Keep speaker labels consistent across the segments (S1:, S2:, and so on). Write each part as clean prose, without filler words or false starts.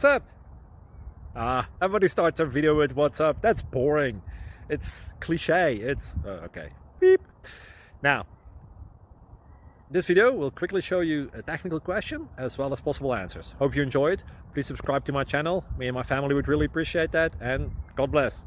S1: What's up? Everybody starts their video with what's up. That's boring. It's cliche. It's okay. Beep. Now, this video will quickly show you a technical question as well as possible answers. Hope you enjoyed. Please subscribe to my channel. Me and my family would really appreciate that, and God bless.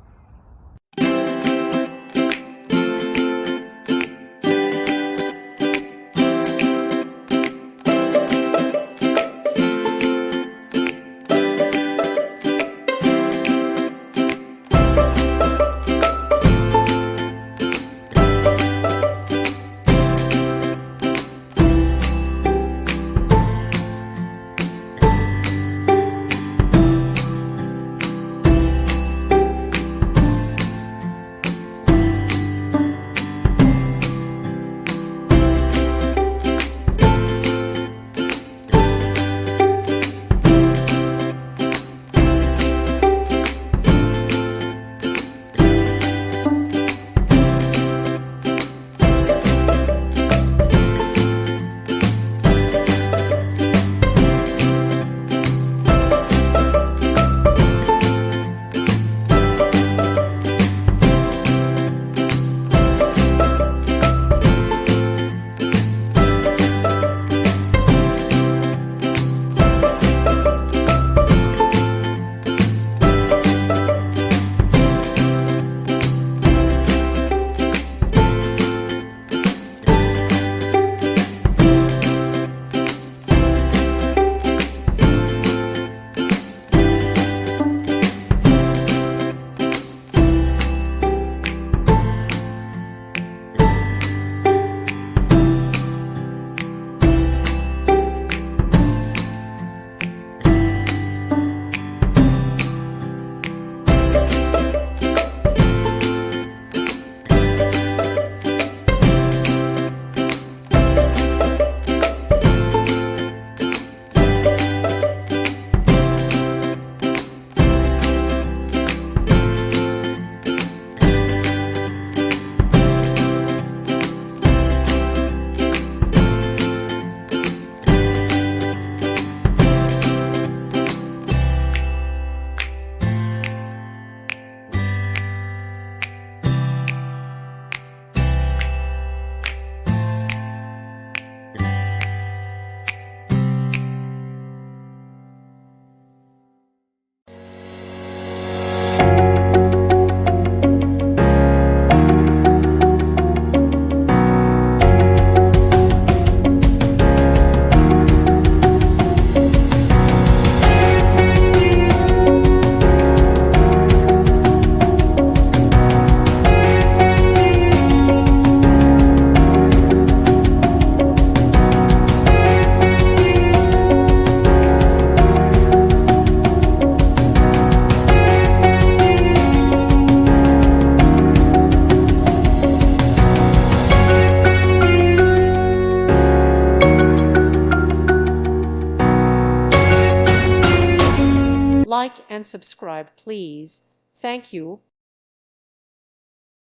S2: Like and subscribe, please. Thank you.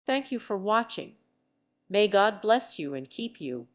S2: Thank you for watching. May God bless you and keep you.